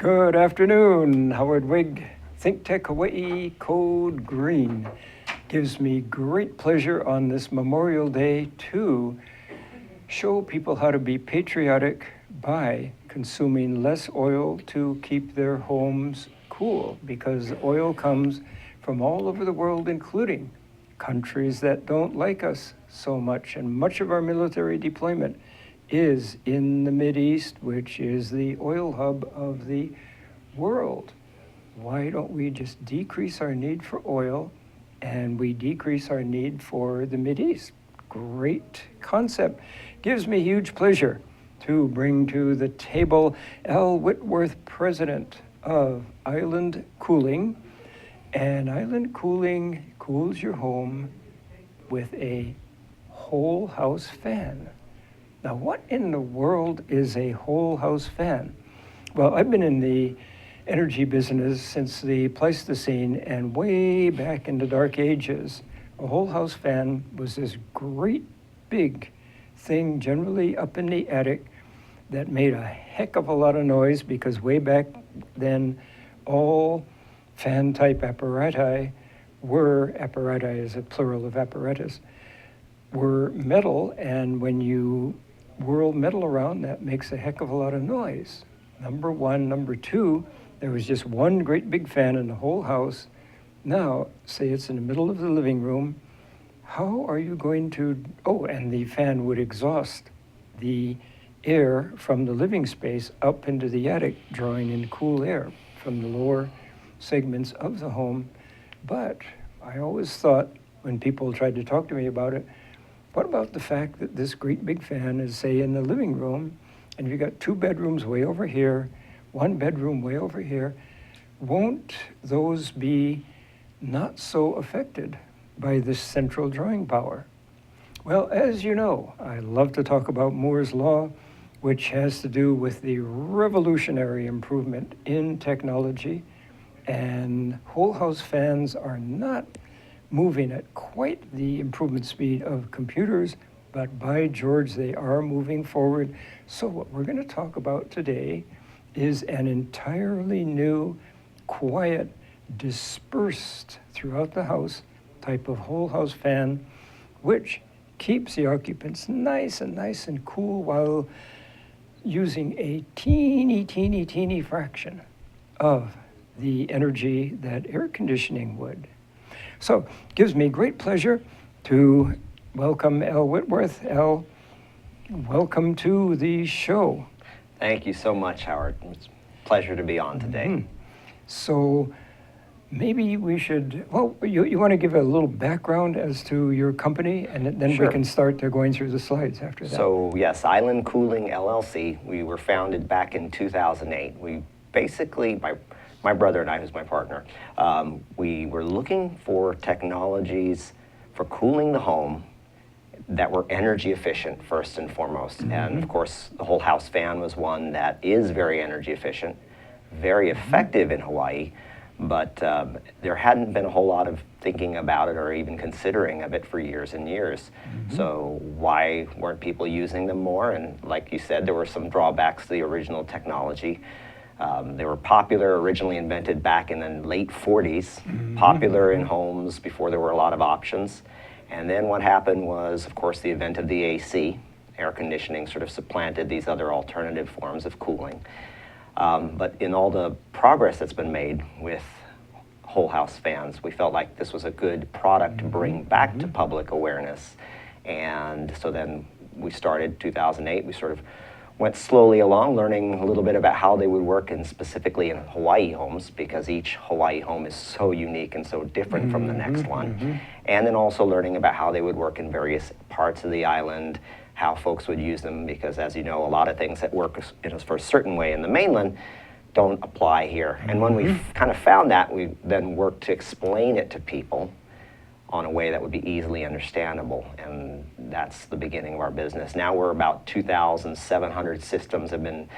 Good afternoon, Howard Wigg, Think Tech Hawaii Code Green. Gives me great pleasure on this Memorial Day to show people how to be patriotic by consuming less oil to keep their homes cool, because oil comes from all over the world, including countries that don't like us so much, and much of our military deployment is in the Mideast, which is the oil hub of the world. Why don't we just decrease our need for oil and we decrease our need for the Mideast? Great concept. Gives me huge pleasure to bring to the table Al Whitworth, president of Island Cooling. And Island Cooling cools your home with a whole house fan. Now, what in the world is a whole house fan? Well, I've been in the energy business since the Pleistocene, and way back in the Dark Ages, a whole house fan was this great big thing, generally up in the attic, that made a heck of a lot of noise, because way back then, all fan type apparatus is a plural of apparatus, were metal, and when you whirl metal around, that makes a heck of a lot of noise. Number one. Number two, there was just one great big fan in the whole house. Now, say it's in the middle of the living room, how are you going to, and the fan would exhaust the air from the living space up into the attic, drawing in cool air from the lower segments of the home. But I always thought, when people tried to talk to me about it, what about the fact that this great big fan is, say, in the living room, and you've got two bedrooms way over here, one bedroom way over here? Won't those be not so affected by this central drawing power? Well, as you know, I love to talk about Moore's Law, which has to do with the revolutionary improvement in technology. And whole house fans are not moving at quite the improvement speed of computers, but by George, they are moving forward. So what we're going to talk about today is an entirely new, quiet, dispersed throughout the house type of whole house fan, which keeps the occupants nice and cool while using a teeny fraction of the energy that air conditioning would. So, gives me great pleasure to welcome Al Whitworth. Al, welcome to the show. Thank you so much, Howard. It's a pleasure to be on today. Mm-hmm. So, maybe we should, you want to give a little background as to your company, and then Sure. We can start going through the slides after that. So, yes, Island Cooling LLC, we were founded back in 2008. We basically, my brother and I, who's my partner, we were looking for technologies for cooling the home that were energy efficient first and foremost. Mm-hmm. And of course, the whole house fan was one that is very energy efficient, very effective in Hawaii, but there hadn't been a whole lot of thinking about it or even considering of it for years and years. Mm-hmm. So why weren't people using them more? And like you said, there were some drawbacks to the original technology. They were popular, originally invented back in the late 40s, mm-hmm. popular in homes before there were a lot of options. And then what happened was, of course, the advent of the AC. Air conditioning sort of supplanted these other alternative forms of cooling. But in all the progress that's been made with whole house fans, we felt like this was a good product to bring back mm-hmm. to public awareness. And so then we started 2008, we sort of went slowly along, learning a little bit about how they would work, and specifically in Hawaii homes, because each Hawaii home is so unique and so different mm-hmm, from the next one. Mm-hmm. And then also learning about how they would work in various parts of the island, how folks would use them, because as you know, a lot of things that work for a certain way in the mainland don't apply here. And when we kind of found that, we then worked to explain it to people on a way that would be easily understandable, and that's the beginning of our business. Now we're about 2,700 systems have been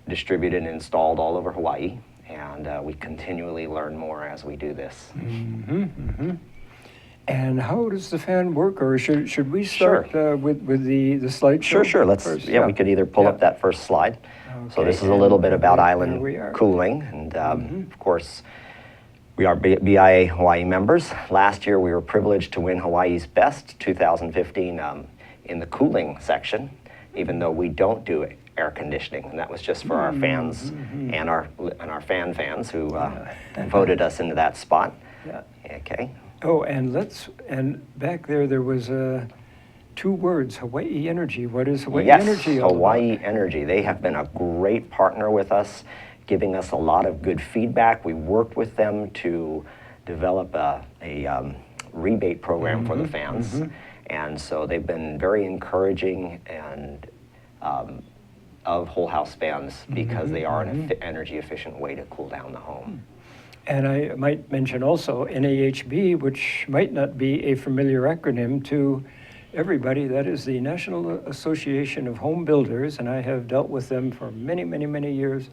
distributed and installed all over Hawaii, and we continually learn more as we do this. Mm-hmm, mm-hmm. And how does the fan work, or should we start with the slide show? Sure. Let's first? we could either pull up that first slide. So this is a and little bit about there island we are. cooling, and of course, we are BIA Hawaii members. Last year, we were privileged to win Hawaii's Best 2015 in the cooling section, even though we don't do air conditioning, and that was just for our fans and our fans who voted us into that spot. Yeah. Okay. Oh, and back there was 2 words, Hawaii Energy. What is Hawaii Yes, Energy all Hawaii about? Energy. They have been a great partner with us, giving us a lot of good feedback. We worked with them to develop a rebate program for the fans, and so they've been very encouraging and of whole house fans because they are an energy efficient way to cool down the home. And I might mention also NAHB, which might not be a familiar acronym to everybody. That is the National Association of Home Builders, and I have dealt with them for many, many, many years.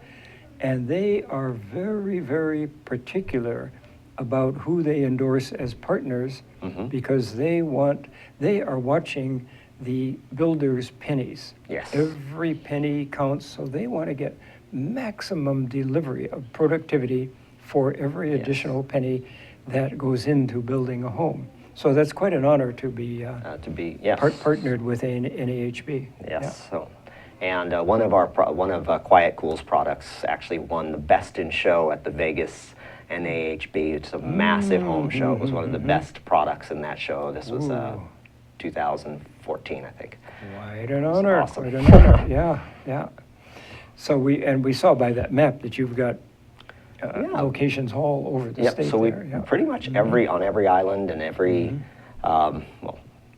And they are very, very particular about who they endorse as partners because they are watching the builders' pennies. Yes. Every penny counts, so they want to get maximum delivery of productivity for every additional penny that goes into building a home. So that's quite an honor to be partnered with NAHB. Yes. So, and one of Quiet Cool's products actually won the Best in Show at the Vegas NAHB. It's a massive home show. It was one of the best products in that show. This was 2014, I think. Quite an honor. Awesome. Quite an honor. Yeah. So we saw by that map that you've got locations all over the state. So we there. pretty much on every island and every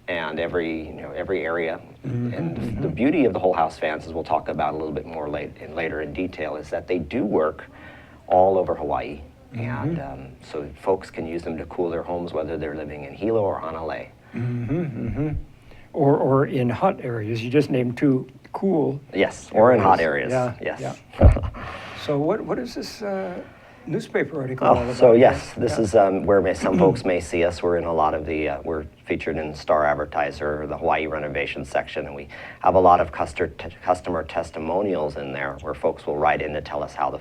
every area. And the beauty of the whole house fans, as we'll talk about a little bit more later in detail, is that they do work all over Hawaii, and so folks can use them to cool their homes, whether they're living in Hilo or Honolulu. Or in hot areas. You just named 2 cool. Yes, or in hot areas. Yeah. Yes. Yeah. So what is this newspaper article all about? So yes, this is where some folks may see us. We're in a lot of we're featured in Star Advertiser, the Hawaii renovation section, and we have a lot of customer testimonials in there where folks will write in to tell us how the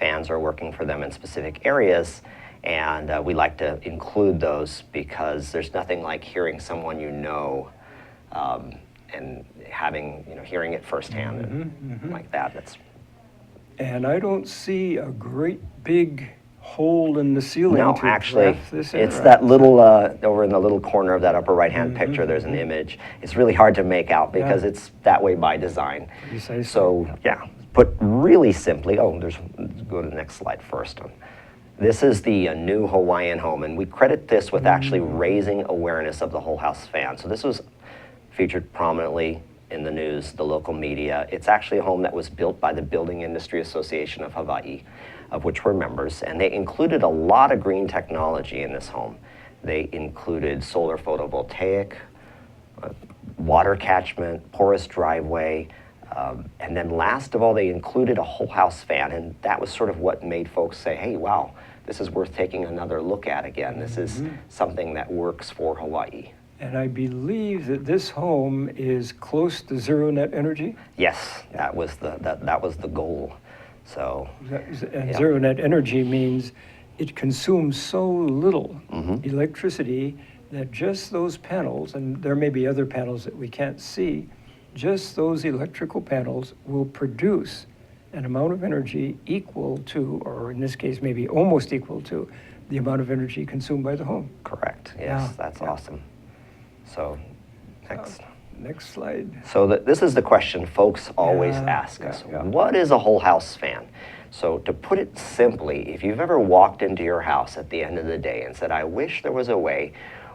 fans are working for them in specific areas. And we like to include those because there's nothing like hearing someone and hearing it firsthand and like that. And I don't see a great big hole in the ceiling. No, to actually, draft this it's in, that little, over in the little corner of that upper right-hand picture, there's an image. It's really hard to make out because it's that way by design. So, put really simply, let's go to the next slide first. This is the new Hawaiian home, and we credit this with actually raising awareness of the whole house fan. So this was featured prominently in the news, the local media. It's actually a home that was built by the Building Industry Association of Hawaii, of which we're members, and they included a lot of green technology in this home. They included solar photovoltaic, water catchment, porous driveway, and then last of all, they included a whole house fan, and that was sort of what made folks say, hey, wow, this is worth taking another look at again. This is something that works for Hawaii. And I believe that this home is close to zero net energy? Yes, that was the goal. So, zero net energy means it consumes so little electricity that just those panels, and there may be other panels that we can't see, just those electrical panels will produce an amount of energy equal to, or in this case maybe almost equal to, the amount of energy consumed by the home. Correct, yes, that's awesome. So, next slide. So this is the question folks always ask us. What is a whole house fan? So to put it simply, if you've ever walked into your house at the end of the day and said, I wish there was a way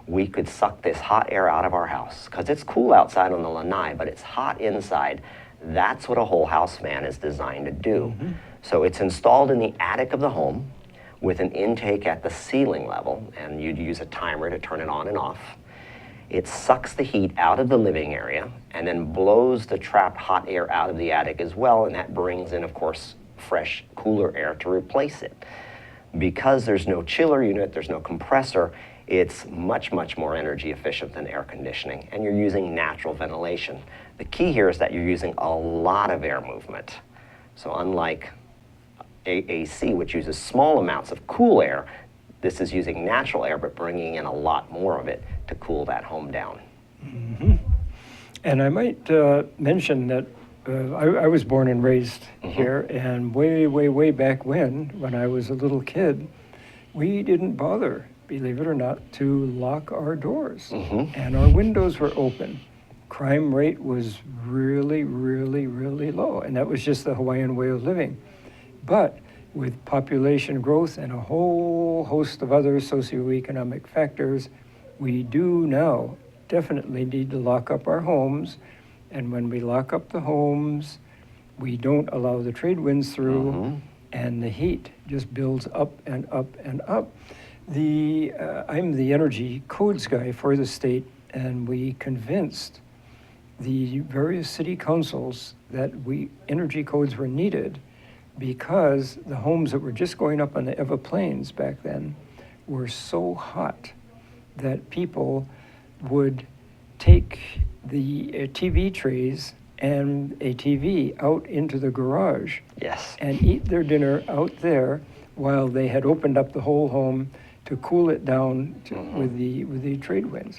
we could suck this hot air out of our house, because it's cool outside on the lanai, but it's hot inside, that's what a whole house fan is designed to do. So it's installed in the attic of the home with an intake at the ceiling level, and you'd use a timer to turn it on and off. It sucks the heat out of the living area and then blows the trapped hot air out of the attic as well, and that brings in, of course, fresh, cooler air to replace it. Because there's no chiller unit, there's no compressor, it's much, much more energy efficient than air conditioning, and you're using natural ventilation. The key here is that you're using a lot of air movement. So unlike AC, which uses small amounts of cool air, this is using natural air, but bringing in a lot more of it to cool that home down. And I might mention that I was born and raised here, and way back when I was a little kid, we didn't bother, believe it or not, to lock our doors. And our windows were open. Crime rate was really low, and that was just the Hawaiian way of living. But with population growth and a whole host of other socioeconomic factors, we do now definitely need to lock up our homes. And when we lock up the homes, we don't allow the trade winds through, and the heat just builds up and up and up. I'm the energy codes guy for the state, and we convinced the various city councils that energy codes were needed because the homes that were just going up on the Eva Plains back then were so hot that people would take the TV trays and a TV out into the garage and eat their dinner out there while they had opened up the whole home to cool it down with the trade winds.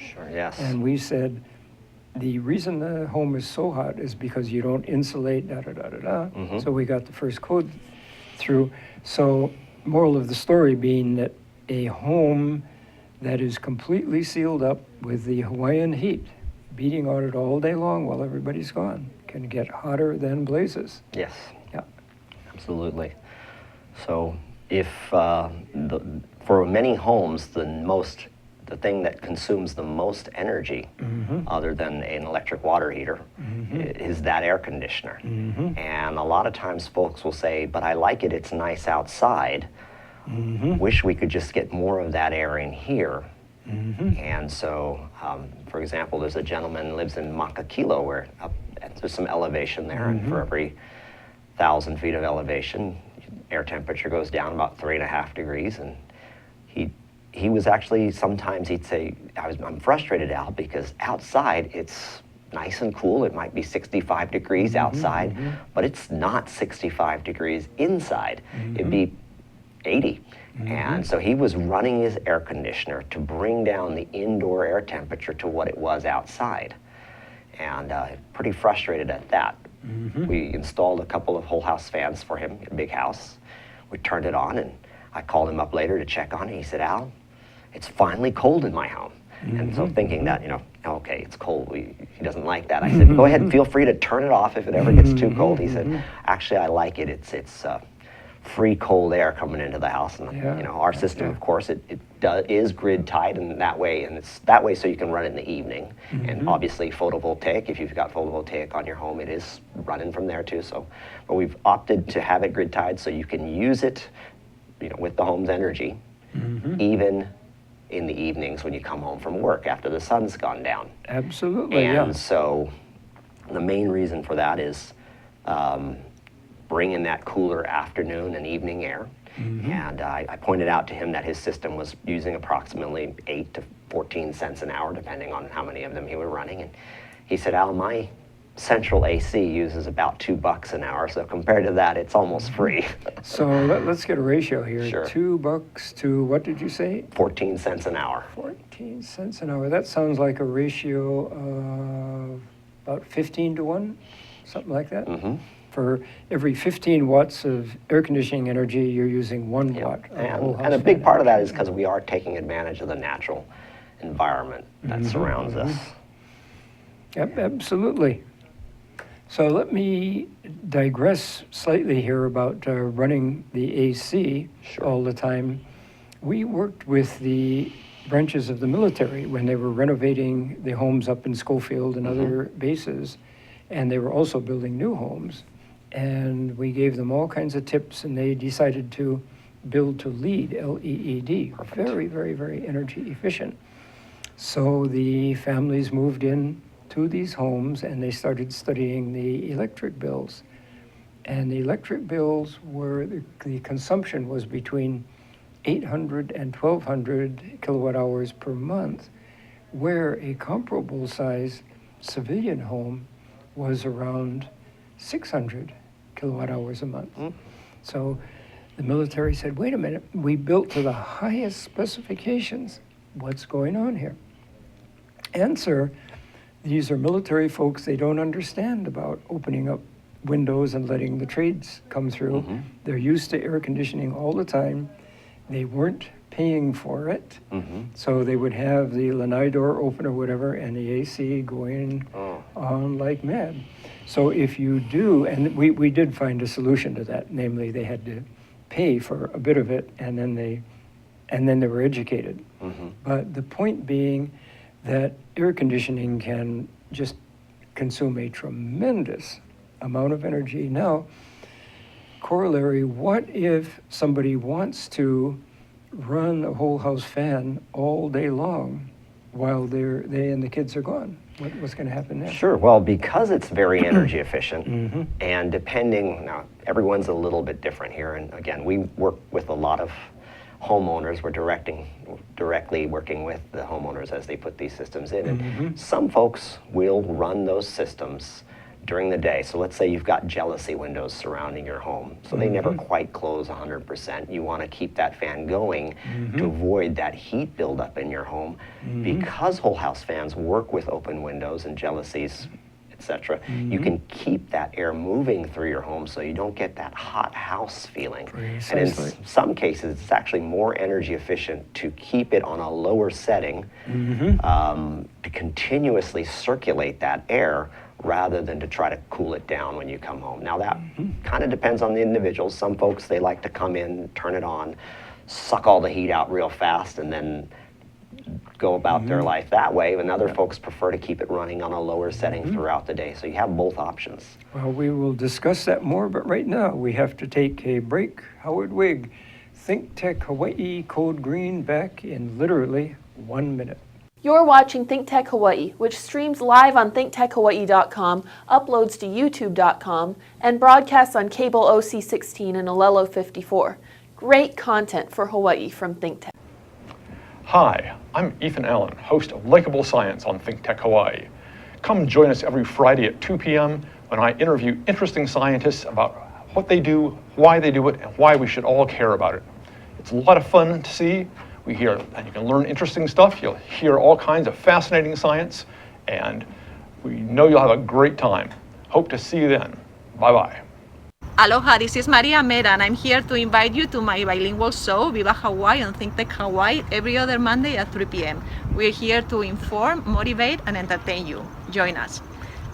And we said, the reason the home is so hot is because you don't insulate, So we got the first code through. So moral of the story being that a home that is completely sealed up with the Hawaiian heat beating on it all day long while everybody's gone can get hotter than blazes. Yes. Yeah. Absolutely. So if for many homes, the thing that consumes the most energy, other than an electric water heater, is that air conditioner. And a lot of times folks will say, but I like it, it's nice outside. Wish we could just get more of that air in here. And so, for example, there's a gentleman who lives in Makakilo where there's some elevation there, and for every 1,000 feet of elevation, air temperature goes down about 3.5 degrees. And he was actually, sometimes he'd say, I'm frustrated, Al, because outside it's nice and cool. It might be 65 degrees outside, but it's not 65 degrees inside. It'd be 80. And so he was running his air conditioner to bring down the indoor air temperature to what it was outside. And pretty frustrated at that. We installed a couple of whole house fans for him, a big house. We turned it on, and I called him up later to check on it. He said, Al, it's finally cold in my home. And so thinking that, okay, it's cold. He doesn't like that. I said, go ahead and feel free to turn it off if it ever gets too cold. He said, actually, I like it. It's free cold air coming into the house. And our system, of course, is grid tied in that way, and it's that way so you can run it in the evening. And obviously photovoltaic, if you've got photovoltaic on your home, it is running from there too. So, but we've opted to have it grid tied so you can use it, with the home's energy, even in the evenings when you come home from work after the sun's gone down. Absolutely, and so the main reason for that is bring in that cooler afternoon and evening air. And I pointed out to him that his system was using approximately 8 to 14 cents an hour, depending on how many of them he was running. And he said, Al, my central AC uses about $2 an hour, so compared to that, it's almost free. So let's get a ratio here. Sure. $2 to, what did you say? 14 cents an hour. 14 cents an hour. That sounds like a ratio of about 15 to 1, something like that. For every 15 watts of air conditioning energy, you're using 1 watt of whole house and a big fan part of that energy. is because we are taking advantage of the natural environment that surrounds us. Yep, absolutely. So let me digress slightly here about running the AC all the time. We worked with the branches of the military when they were renovating the homes up in Schofield and other bases, and they were also building new homes. And we gave them all kinds of tips, and they decided to build to LEED, L-E-E-D, very energy efficient. So the families moved in to these homes, and they started studying the electric bills. And the electric bills were, the consumption was between 800 and 1,200 kilowatt hours per month, where a comparable size civilian home was around 600 kilowatt hours a month. So the military said, wait a minute, we built to the highest specifications. What's going on here? Answer, these are military folks. They don't understand about opening up windows and letting the trades come through. They're used to air conditioning all the time. They weren't paying for it. So they would have the lanai door open or whatever and the AC going on like mad. So if you do, and we did find a solution to that, namely they had to pay for a bit of it and then they were educated. But the point being that air conditioning can just consume a tremendous amount of energy. Now, corollary, what if somebody wants to run a whole house fan all day long while they and the kids are gone? What's going to happen there? Sure. Well, because it's very energy efficient, and depending, now everyone's a little bit different here, and again, we work with a lot of homeowners. We're directly working with the homeowners as they put these systems in. And some folks will run those systems during the day. So let's say you've got jealousy windows surrounding your home. So they never quite close 100%. You want to keep that fan going to avoid that heat buildup in your home. Because whole house fans work with open windows and jealousies, etc., you can keep that air moving through your home so you don't get that hot house feeling. Precisely. And in some cases, it's actually more energy efficient to keep it on a lower setting to continuously circulate that air rather than to try to cool it down when you come home. Now that kind of depends on the individuals. Some folks, they like to come in, turn it on, suck all the heat out real fast, and then go about their life that way, and other folks prefer to keep it running on a lower setting throughout the day. So you have both options. Well, we will discuss that more, but right now we have to take a break. Howard Wigg, Think Tech Hawaii, Code Green, back in literally 1 minute. You're watching Think Tech Hawaii, which streams live on thinktechhawaii.com, uploads to youtube.com, and broadcasts on cable OC16 and Alelo 54. Great content for Hawaii from Think Tech. Hi, I'm Ethan Allen, host of Likeable Science on Think Tech Hawaii. Come join us every Friday at 2 p.m. when I interview interesting scientists about what they do, why they do it, and why we should all care about it. It's a lot of fun to see. We hear, and you can learn interesting stuff. You'll hear all kinds of fascinating science, and we know you'll have a great time. Hope to see you then. Bye-bye. Aloha, this is Maria Mera, and I'm here to invite you to my bilingual show, Viva Hawaii on Think Tech Hawaii, every other Monday at 3 p.m. We're here to inform, motivate, and entertain you. Join us.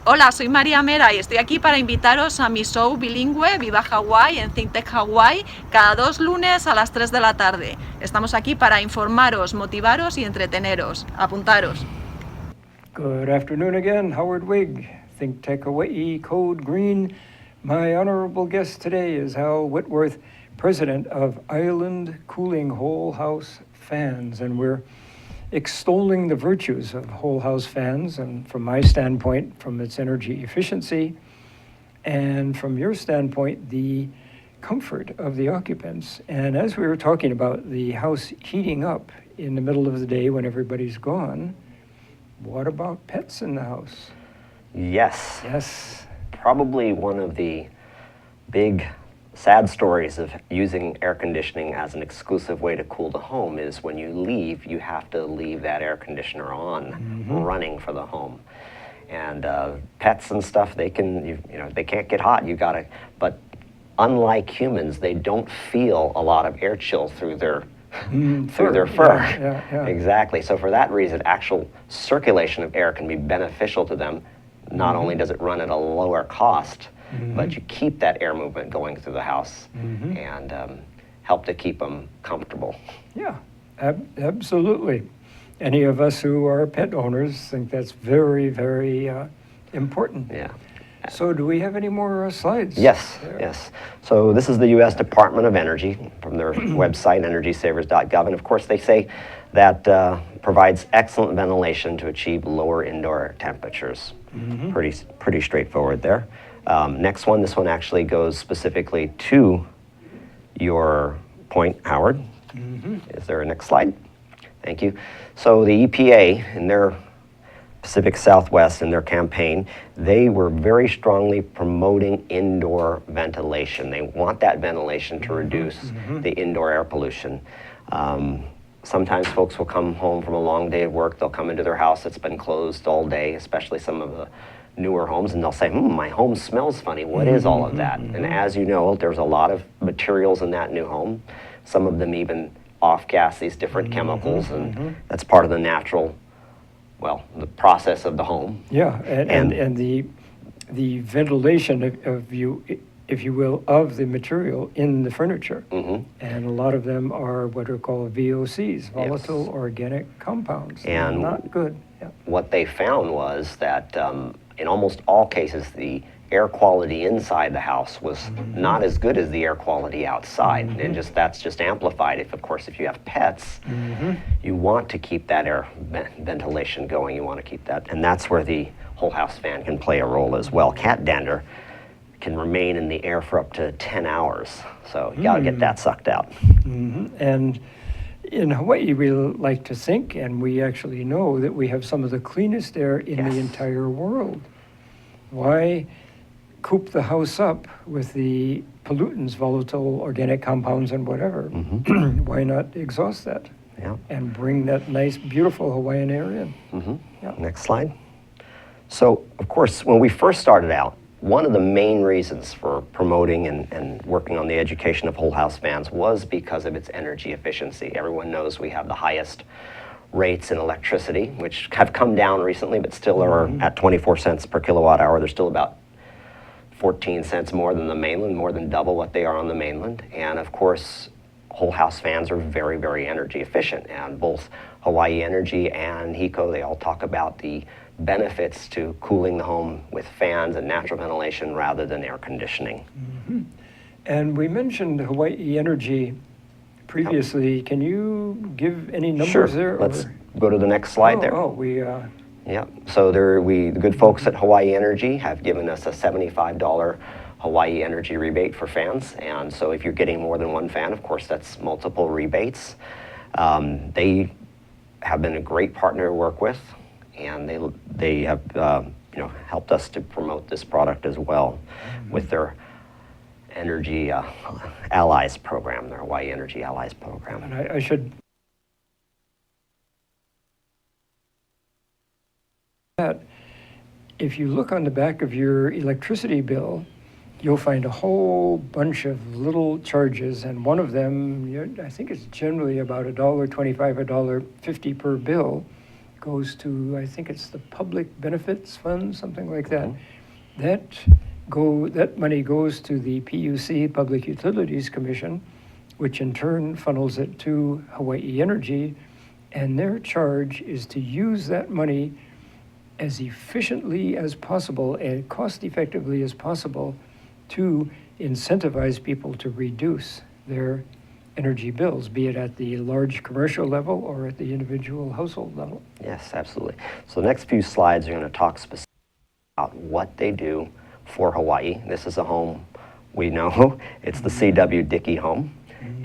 Hola, soy María Mera y estoy aquí para invitaros a mi show bilingüe Viva Hawaii en Think Tech Hawaii cada 2 lunes a las 3 de la tarde. Estamos aquí para informaros, motivaros y entreteneros. Apuntaros. Good afternoon again, Howard Wigg, Think Tech Hawaii, Code Green. My honorable guest today is Hal Whitworth, president of Island Cooling Whole House Fans, and we're extolling the virtues of whole house fans, and from my standpoint, from its energy efficiency, and from your standpoint, the comfort of the occupants. And as we were talking about the house heating up in the middle of the day when everybody's gone, what about pets in the house? Yes. Yes. Probably one of the big sad stories of using air conditioning as an exclusive way to cool the home is when you leave, you have to leave that air conditioner on, running for the home. And pets and stuff, they can, they can't get hot. But unlike humans, they don't feel a lot of air chill through their through their fur. Yeah. Exactly. So for that reason, actual circulation of air can be beneficial to them. Not only does it run at a lower cost, but you keep that air movement going through the house and help to keep them comfortable. Yeah, absolutely. Any of us who are pet owners think that's very, very important. Yeah. So do we have any more slides? Yes, yes. So this is the U.S. Department of Energy from their website, energysavers.gov. And of course, they say that provides excellent ventilation to achieve lower indoor temperatures. Pretty straightforward there. Next one, this one actually goes specifically to your point, Howard. Is there a next slide? Thank you. So the EPA, in their Pacific Southwest in their campaign, they were very strongly promoting indoor ventilation. They want that ventilation to reduce the indoor air pollution. Sometimes folks will come home from a long day of work, they'll come into their house that's been closed all day, especially some of the newer homes, and they'll say, my home smells funny, what is all of that? And as you know, there's a lot of materials in that new home. Some of them even off-gas these different chemicals, and that's part of the natural, well, the process of the home. Yeah, and the ventilation of you, if you will, of the material in the furniture. And a lot of them are what are called VOCs, volatile organic compounds. And not good. Yeah. What they found was that in almost all cases, the air quality inside the house was not as good as the air quality outside. And that's just amplified if, of course, if you have pets, you want to keep that air ventilation going. You want to keep that. And that's where the whole house fan can play a role as well. Cat dander can remain in the air for up to 10 hours. So you gotta get that sucked out. And in Hawaii, we like to think, and we actually know, that we have some of the cleanest air in the entire world. Why coop the house up with the pollutants, volatile organic compounds and whatever? Why not exhaust that and bring that nice, beautiful Hawaiian air in? Next slide. So, of course, when we first started out, one of the main reasons for promoting and working on the education of whole house fans was because of its energy efficiency. Everyone knows we have the highest rates in electricity, which have come down recently, but still are at 24 cents per kilowatt hour. They're still about 14 cents more than the mainland, more than double what they are on the mainland. And of course, whole house fans are very, very energy efficient. And both Hawaii Energy and HECO, they all talk about the benefits to cooling the home with fans and natural ventilation rather than air conditioning. And we mentioned Hawaii Energy previously. Can you give any numbers there? Let's go to the next slide there. Yeah. So the good folks at Hawaii Energy have given us a $75 Hawaii Energy rebate for fans. And so if you're getting more than one fan, of course, that's multiple rebates. They have been a great partner to work with, and they have helped us to promote this product as well with their Energy Allies program, their Hawaii Energy Allies program. And I should that if you look on the back of your electricity bill, you'll find a whole bunch of little charges, and one of them, I think it's generally about $1.25, $1.50 per bill, goes to, I think it's the Public Benefits Fund, something like that. That money goes to the PUC, Public Utilities Commission, which in turn funnels it to Hawaii Energy, and their charge is to use that money as efficiently as possible and cost effectively as possible to incentivize people to reduce their energy bills, be it at the large commercial level or at the individual household level. Yes, absolutely. So the next few slides are going to talk specifically about what they do for Hawaii. This is a home we know. It's the C.W. Dickey home.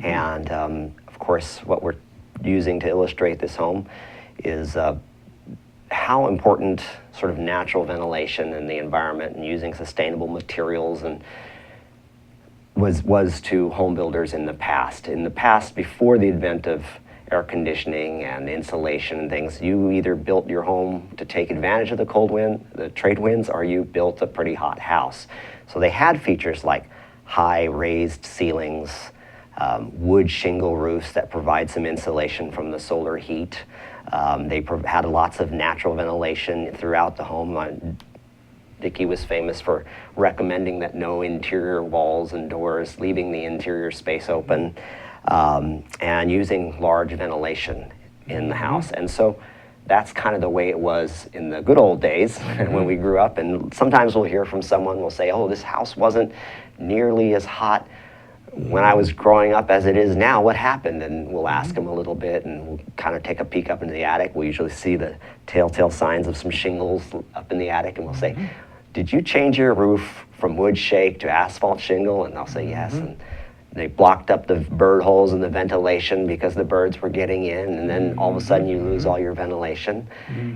And of course, what we're using to illustrate this home is how important sort of natural ventilation in the environment and using sustainable materials and was to home builders in the past. In the past, before the advent of air conditioning and insulation and things, you either built your home to take advantage of the cold wind, the trade winds, or you built a pretty hot house. So they had features like high raised ceilings, wood shingle roofs that provide some insulation from the solar heat. They had lots of natural ventilation throughout the home. Dickey was famous for recommending that no interior walls and doors, leaving the interior space open, and using large ventilation in the house. And so that's kind of the way it was in the good old days when we grew up. And sometimes we'll hear from someone, will say, oh, this house wasn't nearly as hot when I was growing up as it is now. What happened? And we'll ask them a little bit, and we'll kind of take a peek up into the attic. We usually see the telltale signs of some shingles up in the attic, and we'll say, did you change your roof from wood shake to asphalt shingle? And they'll say yes. And they blocked up the bird holes and the ventilation because the birds were getting in, and then all of a sudden you lose all your ventilation.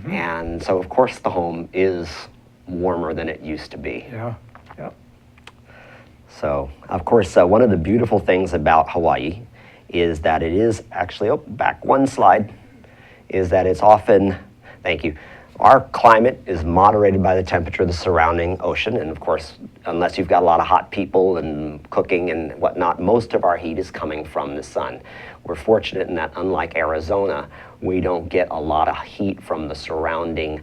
And so of course the home is warmer than it used to be. Yeah, yeah. So of course one of the beautiful things about Hawaii is that it is actually, oh, back one slide, is that it's often, thank you, our climate is moderated by the temperature of the surrounding ocean, and of course, unless you've got a lot of hot people and cooking and whatnot, most of our heat is coming from the sun. We're fortunate in that, unlike Arizona, we don't get a lot of heat from the surrounding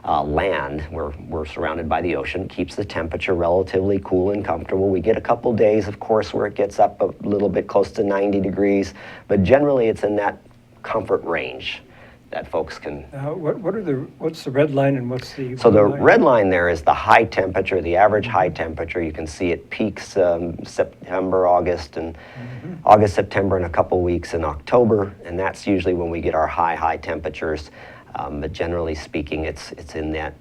land. We're surrounded by the ocean, keeps the temperature relatively cool and comfortable. We get a couple days, of course, where it gets up a little bit close to 90 degrees, but generally it's in that comfort range that folks can. What's the red line and what's the So the blue line? red line there is the high temperature, the average high temperature. You can see it peaks September, August, and August, September, and a couple weeks in October, and that's usually when we get our high temperatures. But generally speaking, it's in that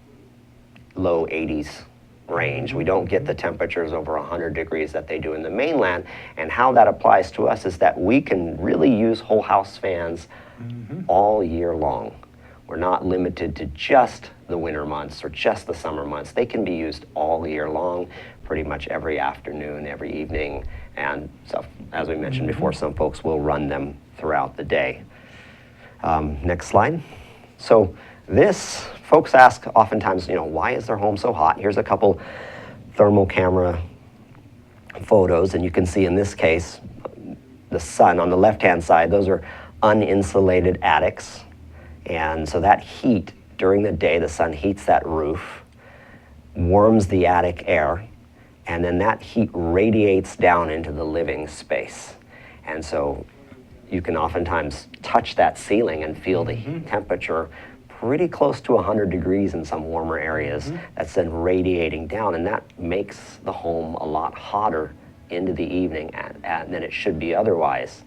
low 80s range. We don't get the temperatures over 100 degrees that they do in the mainland, and how that applies to us is that we can really use whole house fans all year long. We're not limited to just the winter months or just the summer months. They can be used all year long, pretty much every afternoon, every evening, and so, as we mentioned before, some folks will run them throughout the day. Next slide. So this, folks ask oftentimes, why is their home so hot? Here's a couple thermal camera photos, and you can see in this case, the sun on the left-hand side, those are uninsulated attics. And so that heat during the day, the sun heats that roof, warms the attic air, and then that heat radiates down into the living space. And so you can oftentimes touch that ceiling and feel the heat temperature pretty close to 100 degrees in some warmer areas. That's then radiating down, and that makes the home a lot hotter into the evening than it should be otherwise.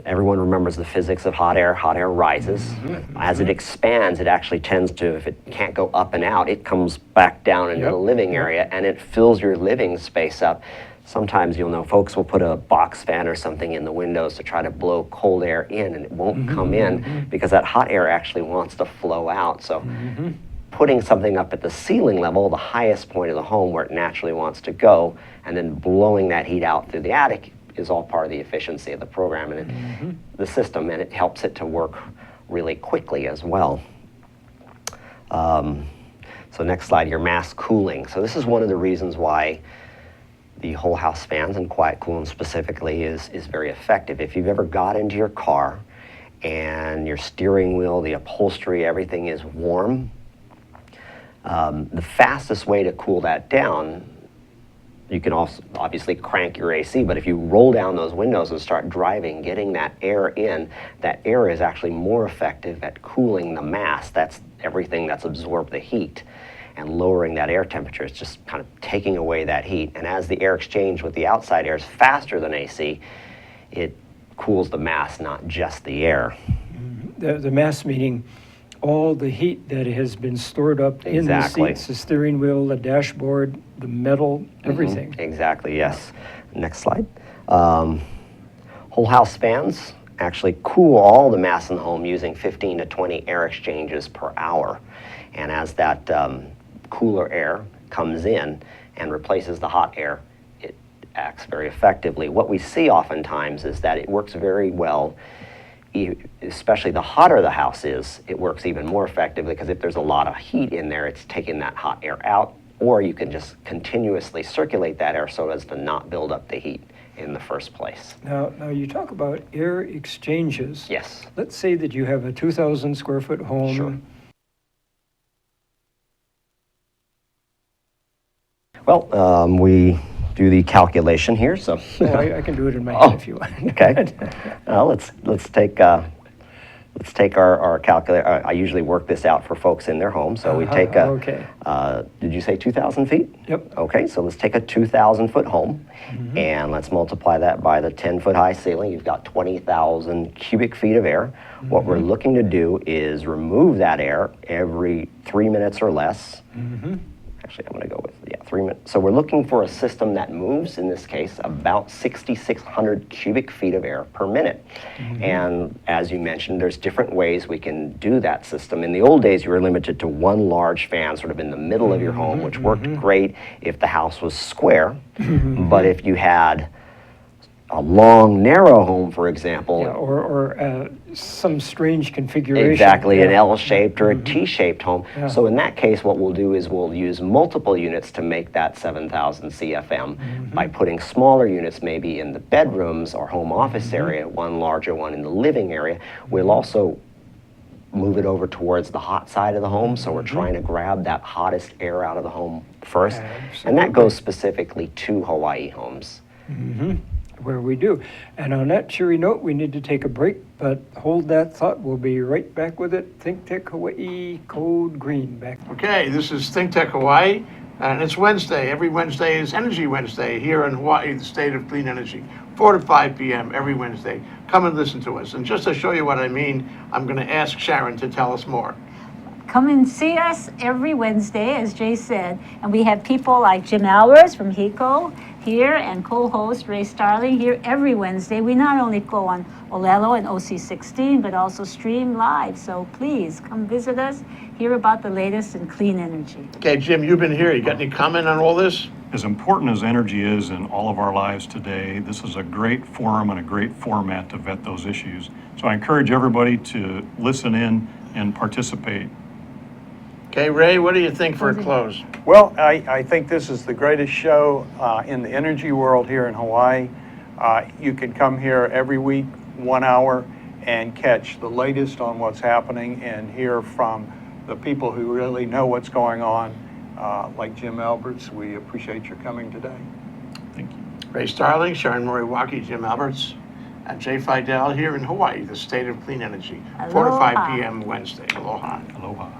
Everyone remembers the physics of hot air. Hot air rises. As it expands, it actually tends to, if it can't go up and out, it comes back down into the living area, and it fills your living space up. Sometimes you'll know folks will put a box fan or something in the windows to try to blow cold air in, and it won't come in because that hot air actually wants to flow out. So putting something up at the ceiling level, the highest point of the home where it naturally wants to go, and then blowing that heat out through the attic is all part of the efficiency of the program and the system, and it helps it to work really quickly as well. So next slide, your mass cooling. So this is one of the reasons why the whole house fans and quiet cooling specifically is very effective. If you've ever got into your car and your steering wheel, the upholstery, everything is warm, the fastest way to cool that down, you can also obviously crank your AC, but if you roll down those windows and start driving, getting that air in, that air is actually more effective at cooling the mass. That's everything that's absorbed the heat. And lowering that air temperature is just kind of taking away that heat. And as the air exchange with the outside air is faster than AC, it cools the mass, not just the air. The mass meaning all the heat that has been stored up in the seats, the steering wheel, the dashboard, the metal, everything. Exactly, yes. Next slide. Whole house fans actually cool all the mass in the home using 15 to 20 air exchanges per hour. And as that cooler air comes in and replaces the hot air, it acts very effectively. What we see oftentimes is that it works very well, especially the hotter the house is, it works even more effectively because if there's a lot of heat in there, it's taking that hot air out, or you can just continuously circulate that air so as to not build up the heat in the first place. Now you talk about air exchanges. Yes. Let's say that you have a 2,000 square foot home. Sure. Well, we do the calculation here, so. I can do it in my head if you want. Okay. Let's take our calculator. I usually work this out for folks in their home. So we take did you say 2,000 feet? Yep. Okay, so let's take a 2,000 foot home and let's multiply that by the 10-foot high ceiling. You've got 20,000 cubic feet of air. What we're looking to do is remove that air every 3 minutes or less. actually I'm going to go with, 3 minutes. So we're looking for a system that moves, in this case, about 6,600 cubic feet of air per minute. And as you mentioned, there's different ways we can do that system. In the old days, you were limited to one large fan sort of in the middle of your home, which worked great if the house was square. But if you had a long, narrow home, for example. Yeah, or some strange configuration. Exactly, an Yeah. L-shaped or a T-shaped home. Yeah. So in that case, what we'll do is we'll use multiple units to make that 7,000 CFM by putting smaller units maybe in the bedrooms or home office area, one larger one in the living area. We'll also move it over towards the hot side of the home, so we're trying to grab that hottest air out of the home first. And that goes specifically to Hawaii homes. Where we do. And on that cheery note, we need to take a break, but hold that thought. We'll be right back with it. Think Tech Hawaii Code Green. Back. Okay, this is Think Tech Hawaii, and it's Wednesday. Every Wednesday is Energy Wednesday here in Hawaii, the state of clean energy. 4 to 5 p.m. every Wednesday. Come and listen to us. And just to show you what I mean, I'm going to ask Sharon to tell us more. Come and see us every Wednesday, as Jay said. And we have people like Jim Albers from HECO here and co-host Ray Starling here every Wednesday. We not only go on Olelo and OC16, but also stream live. So please come visit us, hear about the latest in clean energy. Okay, Jim, you've been here. You got any comment on all this? As important as energy is in all of our lives today, this is a great forum and a great format to vet those issues. So I encourage everybody to listen in and participate. Okay, Ray, what do you think for a close? Well, I think this is the greatest show in the energy world here in Hawaii. You can come here every week, 1 hour, and catch the latest on what's happening and hear from the people who really know what's going on, like Jim Alberts. We appreciate your coming today. Thank you. Ray Starling, Sharon Moriwaki, Jim Alberts, and Jay Fidel here in Hawaii, the state of clean energy. 4 to 5 p.m. Wednesday. Aloha. Aloha.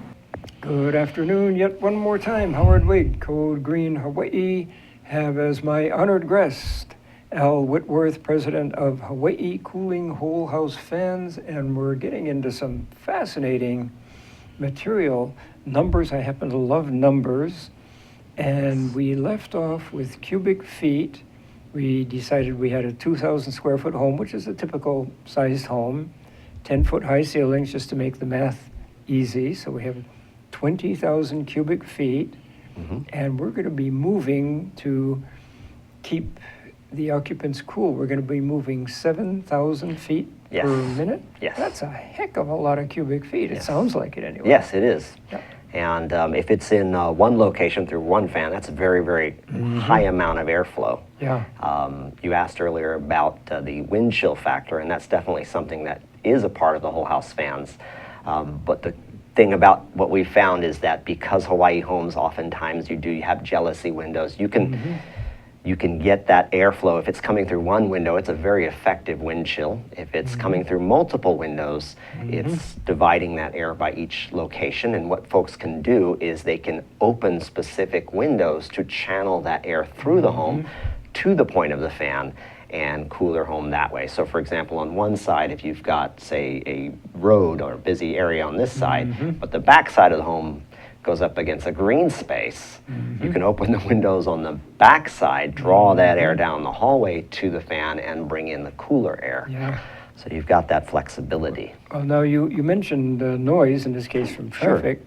Good afternoon. Yet one more time, Howard Wig, Code Green Hawaii, have as my honored guest Al Whitworth, president of Hawaii Cooling Whole House Fans, and we're getting into some fascinating material. Numbers, I happen to love numbers, and we left off with cubic feet. We decided we had a 2,000 square foot home, which is a typical sized home, 10-foot high ceilings just to make the math easy. So we have 20,000 cubic feet, and we're going to be moving to keep the occupants cool. We're going to be moving 7,000 feet Yes. per minute. Yes. That's a heck of a lot of cubic feet. It sounds like it anyway. Yes, it is. Yep. And if it's in one location through one fan, that's a very, very high amount of airflow. Yeah. You asked earlier about the wind chill factor, and that's definitely something that is a part of the whole house fans. But the thing about what we found is that because Hawaii homes oftentimes you have jealousy windows, you can get that airflow. If it's coming through one window, it's a very effective wind chill. If it's coming through multiple windows, it's dividing that air by each location. And what folks can do is they can open specific windows to channel that air through the home to the point of the fan and cool their home that way. So for example, on one side, if you've got, say, a road or a busy area on this side, but the back side of the home goes up against a green space, you can open the windows on the back side, draw that air down the hallway to the fan, and bring in the cooler air. Yeah. So you've got that flexibility. Well, now you mentioned noise, in this case from traffic,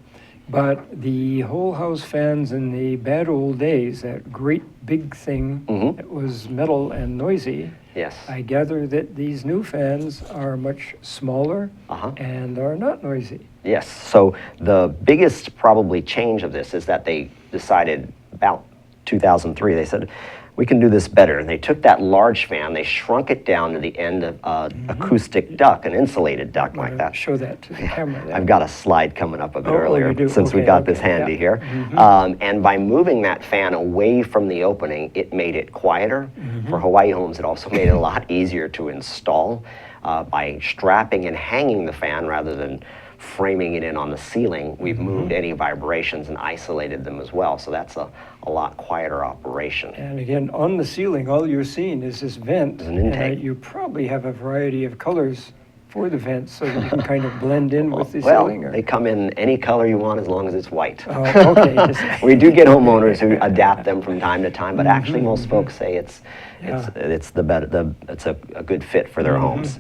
but the whole house fans in the bad old days, that great big thing that was metal and noisy, Yes. I gather that these new fans are much smaller and are not noisy. Yes, so the biggest probably change of this is that they decided about 2003, they said, we can do this better. And they took that large fan, they shrunk it down to the end of acoustic duct, an insulated duct like that. Show that to the camera there. I've got a slide coming up a bit Oh, earlier you do? since we Okay, got this okay, handy yeah. here. And by moving that fan away from the opening, it made it quieter. For Hawaii homes, it also made it a lot easier to install. By strapping and hanging the fan rather than framing it in on the ceiling, we've moved any vibrations and isolated them as well. So that's a lot quieter operation. And again, on the ceiling, all you're seeing is this vent. It's an intake. And you probably have a variety of colors for the vents so that you can kind of blend in with the Well, ceiling? Or? they come in any color you want as long as it's white. Oh, okay. We do get homeowners who adapt them from time to time, but actually most folks say it's a good fit for their homes.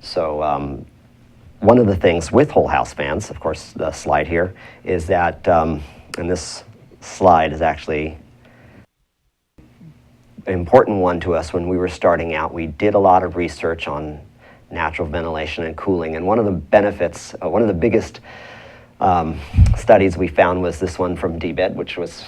So one of the things with whole house fans, of course, the slide here is that, and this slide is actually an important one to us when we were starting out. We did a lot of research on natural ventilation and cooling, and one of the benefits, one of the biggest studies we found was this one from DBED, which was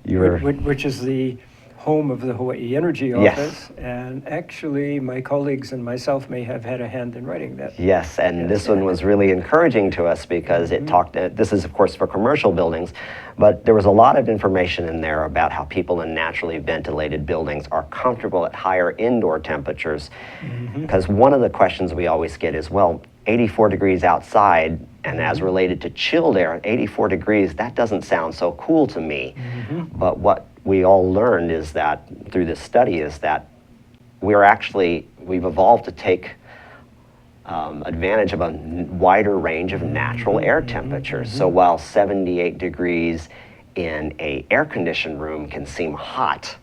which is the home of the Hawaii Energy Office, and actually my colleagues and myself may have had a hand in writing that. Yes, and this one was really encouraging to us because it talked, this is of course for commercial buildings, but there was a lot of information in there about how people in naturally ventilated buildings are comfortable at higher indoor temperatures. Because one of the questions we always get is, well, 84 degrees outside, and as related to chilled air, at 84 degrees, that doesn't sound so cool to me. But what we all learned is that, through this study, is that we've evolved to take advantage of a wider range of natural air temperatures. So while 78 degrees in a air-conditioned room can seem hot,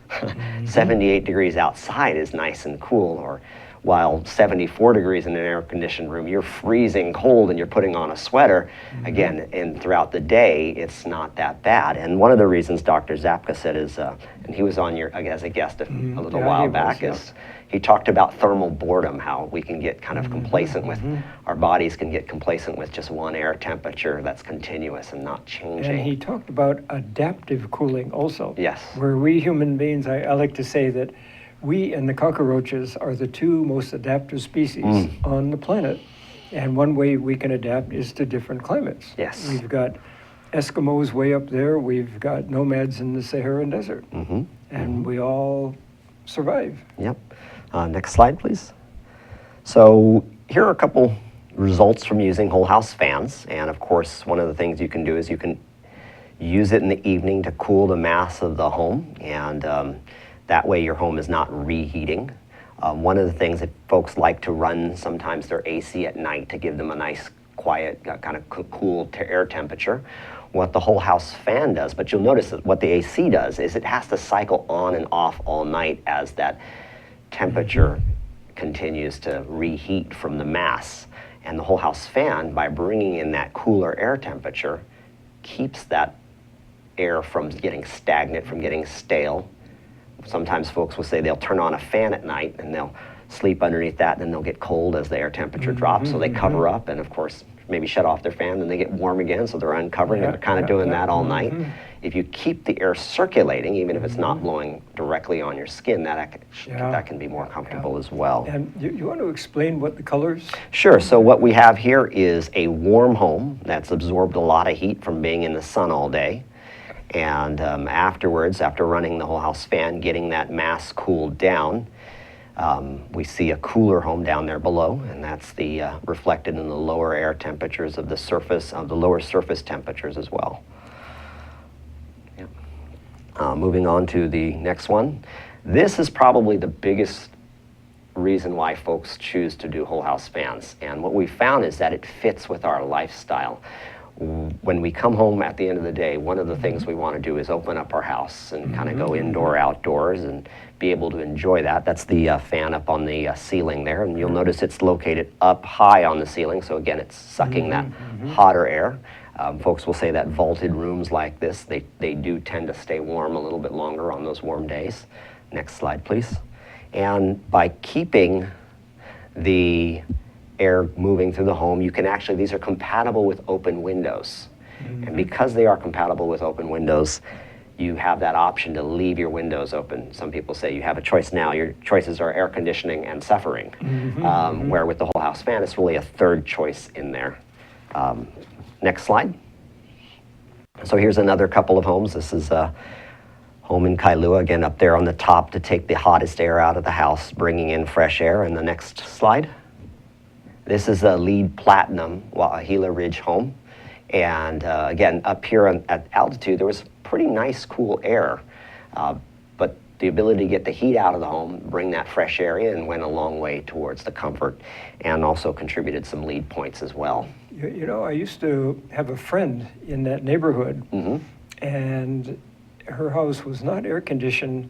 78 degrees outside is nice and cool, or while 74 degrees in an air-conditioned room, you're freezing cold and you're putting on a sweater. Again, and throughout the day, it's not that bad. And one of the reasons Dr. Zapka said is, and he was on as a guest a little while back, is he talked about thermal boredom, how we can get kind of complacent with, our bodies can get complacent with just one air temperature that's continuous and not changing. And he talked about adaptive cooling also. Yes. Where we human beings, I like to say that we and the cockroaches are the two most adaptive species on the planet. And one way we can adapt is to different climates. Yes. We've got Eskimos way up there. We've got nomads in the Saharan desert. And we all survive. Yep. Next slide, please. So here are a couple results from using whole house fans. And of course, one of the things you can do is you can use it in the evening to cool the mass of the home. And that way your home is not reheating. One of the things that folks like to run sometimes their AC at night to give them a nice, quiet, kind of cool air temperature. What the whole house fan does, but you'll notice that what the AC does is it has to cycle on and off all night as that temperature continues to reheat from the mass. And the whole house fan, by bringing in that cooler air temperature, keeps that air from getting stagnant, from getting stale. Sometimes folks will say they'll turn on a fan at night and they'll sleep underneath that, and then they'll get cold as the air temperature drops, so they cover up and of course maybe shut off their fan, and they get warm again, so they're uncovering, and they're kind of doing that all night. If you keep the air circulating, even if it's not blowing directly on your skin, that can be more comfortable as well. And you want to explain what the colors? Sure. So what we have here is a warm home that's absorbed a lot of heat from being in the sun all day. And afterwards, after running the whole house fan, getting that mass cooled down, we see a cooler home down there below, and that's the reflected in the lower air temperatures of the surface, of the lower surface temperatures as well. Yep. Moving on to the next one. This is probably the biggest reason why folks choose to do whole house fans. And what we found is that it fits with our lifestyle. When we come home at the end of the day, one of the things we want to do is open up our house and kind of go indoor, outdoors, and be able to enjoy that. That's the fan up on the ceiling there, and you'll notice it's located up high on the ceiling, so again, it's sucking that hotter air. Folks will say that vaulted rooms like this, they do tend to stay warm a little bit longer on those warm days. Next slide, please. And by keeping the air moving through the home, you can actually, these are compatible with open windows. And because they are compatible with open windows, you have that option to leave your windows open. Some people say you have a choice now. Your choices are air conditioning and suffering, where with the whole house fan, it's really a third choice in there. Next slide. So here's another couple of homes. This is a home in Kailua, again up there on the top to take the hottest air out of the house, bringing in fresh air. And the next slide. This is a LEED Platinum Wa'ahila Ridge home. And again, up here at altitude, there was pretty nice cool air. But the ability to get the heat out of the home, bring that fresh air in, went a long way towards the comfort, and also contributed some lead points as well. You know, I used to have a friend in that neighborhood, and her house was not air conditioned,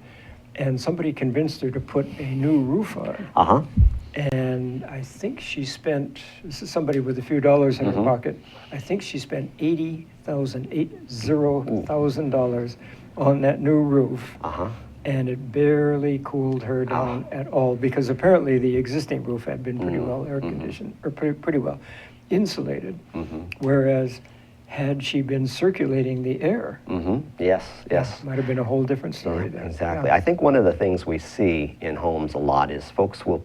and somebody convinced her to put a new roof on. And I think she spent, this is somebody with a few dollars in her pocket, I think she spent $80,000 on that new roof. And it barely cooled her down at all, because apparently the existing roof had been pretty well air conditioned, or pretty well insulated. Whereas had she been circulating the air, Yes. might have been a whole different story then. Exactly. I think one of the things we see in homes a lot is folks will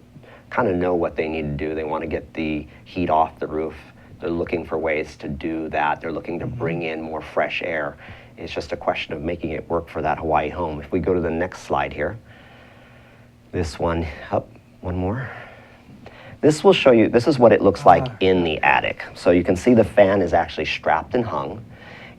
kind of know what they need to do. They want to get the heat off the roof. They're looking for ways to do that. They're looking to bring in more fresh air. It's just a question of making it work for that Hawaii home. If we go to the next slide here, this one, one more. This will show you, this is what it looks like in the attic. So you can see the fan is actually strapped and hung,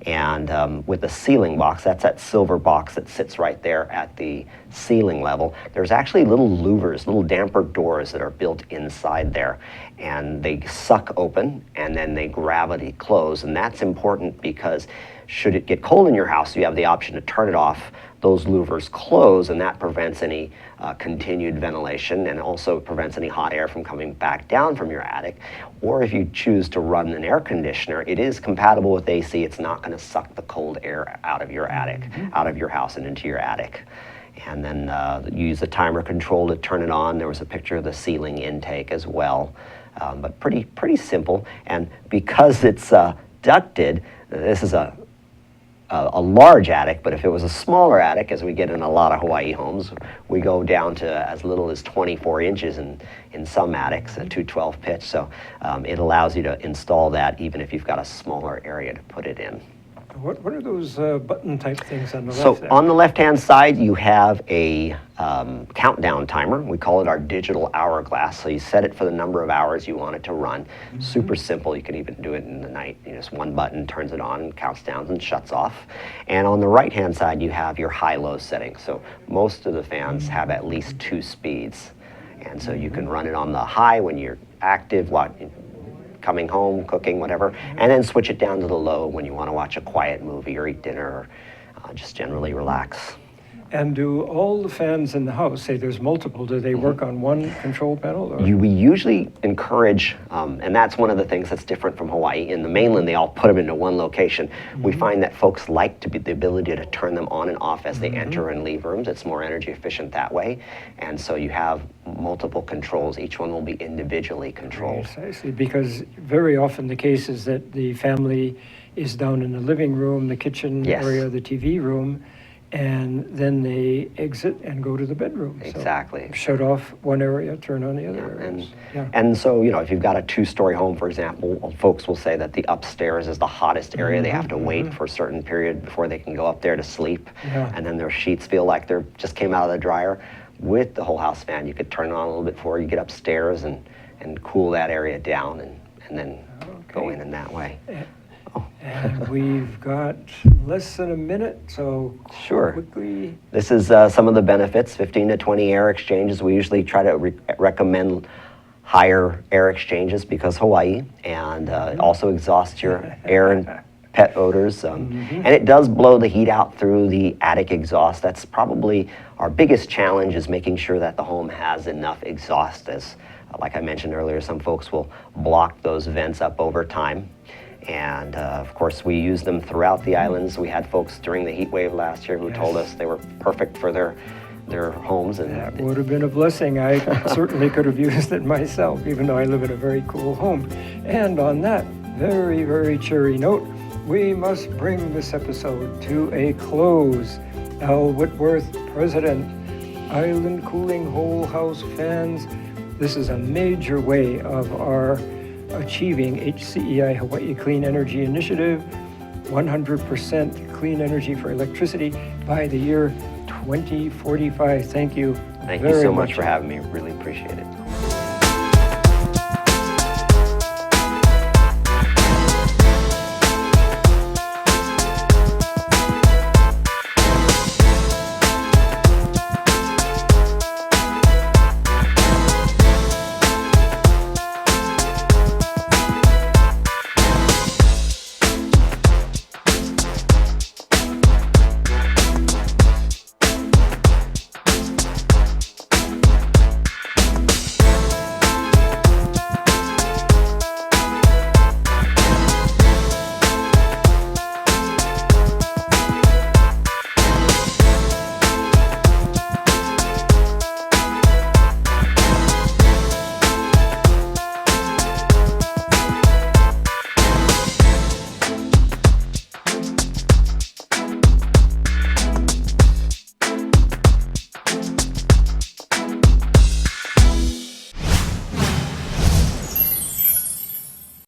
and with the ceiling box, that's that silver box that sits right there at the ceiling level. There's actually little louvers, little damper doors that are built inside there, and they suck open and then they gravity close. And that's important because should it get cold in your house, you have the option to turn it off. Those louvers close, and that prevents any continued ventilation, and also prevents any hot air from coming back down from your attic. Or if you choose to run an air conditioner, it is compatible with AC. It's not going to suck the cold air out of your attic, out of your house and into your attic. And then you use the timer control to turn it on. There was a picture of the ceiling intake as well, but pretty simple. And because it's ducted, this is a large attic, but if it was a smaller attic, as we get in a lot of Hawaii homes, we go down to as little as 24 inches in some attics, a 212 pitch. So it allows you to install that even if you've got a smaller area to put it in. What are those button type things on the left So there? on the left-hand side, you have a countdown timer. We call it our digital hourglass. So you set it for the number of hours you want it to run. Super simple. You can even do it in the night. Just one button turns it on, counts down, and shuts off. And on the right-hand side, you have your high-low setting. So most of the fans have at least 2 speeds. And so you can run it on the high when you're active, coming home, cooking, whatever, and then switch it down to the low when you want to watch a quiet movie or eat dinner or just generally relax. And do all the fans in the house, say there's multiple, do they work on one control panel? Or? We usually encourage, and that's one of the things that's different from Hawaii. In the mainland, they all put them into one location. We find that folks like the ability to turn them on and off as they enter and leave rooms. It's more energy efficient that way. And so you have multiple controls. Each one will be individually controlled. Precisely, because very often the case is that the family is down in the living room, the kitchen area, the TV room, and then they exit and go to the bedroom. Exactly. So shut off one area, turn on the other areas. And so, if you've got a 2-story home, for example, folks will say that the upstairs is the hottest area. They have to wait for a certain period before they can go up there to sleep. And then their sheets feel like they're just came out of the dryer. With the whole house fan, you could turn it on a little bit before you get upstairs and cool that area down and then go in that way. And we've got less than a minute, so quickly. This is some of the benefits, 15 to 20 air exchanges. We usually try to recommend higher air exchanges because Hawaii, and also exhausts your air and pet odors. And it does blow the heat out through the attic exhaust. That's probably our biggest challenge, is making sure that the home has enough exhaust. As like I mentioned earlier, some folks will block those vents up over time. And of course, we use them throughout the islands. We had folks during the heat wave last year who told us they were perfect for their homes. And that would have been a blessing. I certainly could have used it myself, even though I live in a very cool home. And on that very, very cheery note, we must bring this episode to a close. Al Whitworth, President, Island Cooling Whole House Fans. This is a major way of our achieving HCEI Hawaii Clean Energy Initiative, 100% clean energy for electricity by the year 2045. Thank you. Thank you so much for having me. Really appreciate it.